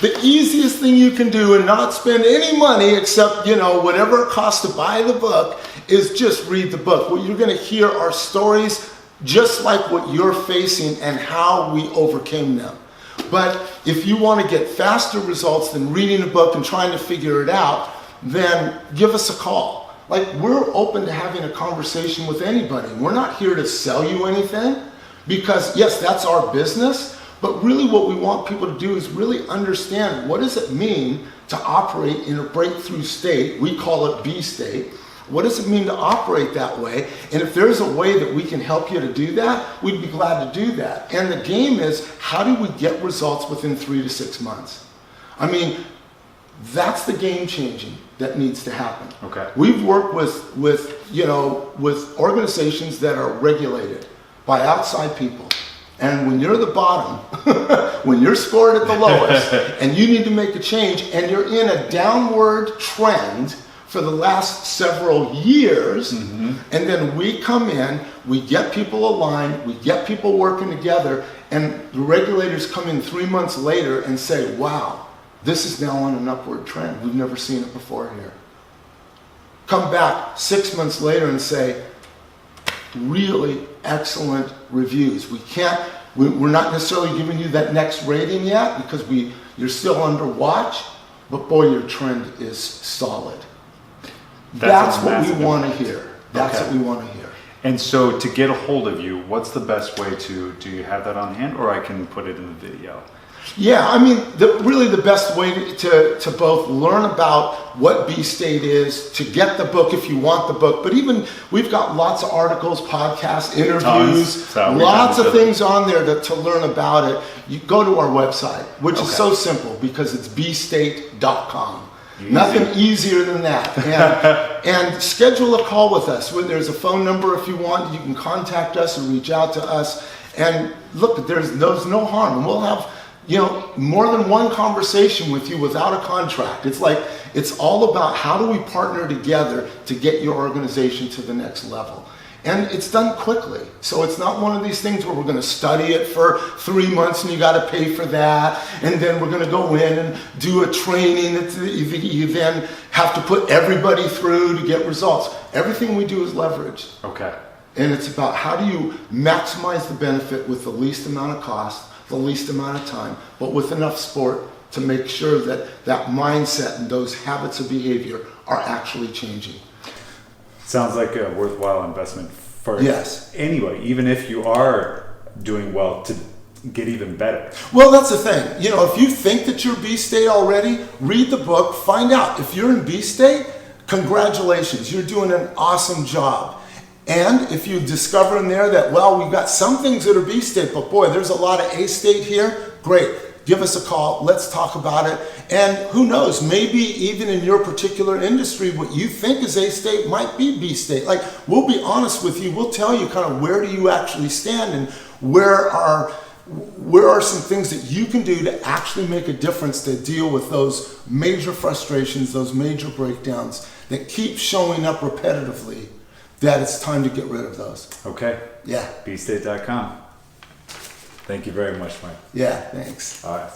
The easiest thing you can do and not spend any money except, whatever it costs to buy the book is just read the book. What you're going to hear are stories just like what you're facing and how we overcame them. But if you want to get faster results than reading a book and trying to figure it out, then give us a call. Like, we're open to having a conversation with anybody. We're not here to sell you anything because, yes, that's our business. But really what we want people to do is really understand, what does it mean to operate in a breakthrough state? We call it B state. What does it mean to operate that way? And if there's a way that we can help you to do that, we'd be glad to do that. And the game is, how do we get results within 3 to 6 months? I mean, that's the game changing that needs to happen. Okay. We've worked with organizations that are regulated by outside people. And when you're the bottom, when you're scored at the lowest, and you need to make a change, and you're in a downward trend for the last several years, and then we come in, we get people aligned, we get people working together, and the regulators come in 3 months later and say, wow, this is now on an upward trend. We've never seen it before here. Come back 6 months later and say, really excellent reviews. We're not necessarily giving you that next rating yet because you're still under watch, but boy, your trend is solid. That's what we want to hear. That's what we want to hear. And so to get a hold of you, what's the best way do you have that on hand, or I can put it in the video? Yeah, I mean, really the best way to both learn about what B-State is, to get the book if you want the book, but even we've got lots of articles, podcasts, interviews, lots of things on there to learn about it. You go to our website, which is so simple because it's bstate.com. Easy. Nothing easier than that. And schedule a call with us. There's a phone number if you want. You can contact us and reach out to us. And look, there's no harm. And we'll have more than one conversation with you without a contract. It's all about how do we partner together to get your organization to the next level. And it's done quickly. So it's not one of these things where we're going to study it for 3 months and you got to pay for that. And then we're going to go in and do a training that you then have to put everybody through to get results. Everything we do is leveraged. Okay. And it's about how do you maximize the benefit with the least amount of cost, the least amount of time, but with enough sport to make sure that mindset and those habits of behavior are actually changing. Sounds like a worthwhile investment for anyway, even if you are doing well, to get even better. Well, that's the thing. If you think that you're B-State already, read the book, find out. If you're in B-State, congratulations, you're doing an awesome job. And if you discover in there that, we've got some things that are B-State, but boy, there's a lot of A-State here, great. Give us a call. Let's talk about it. And who knows, maybe even in your particular industry, what you think is A-State might be B-State. Like, we'll be honest with you. We'll tell you kind of where do you actually stand and where are some things that you can do to actually make a difference to deal with those major frustrations, those major breakdowns that keep showing up repetitively, that it's time to get rid of those. Okay. Yeah. bstate.com. Thank you very much, Mike. Yeah, thanks. All right.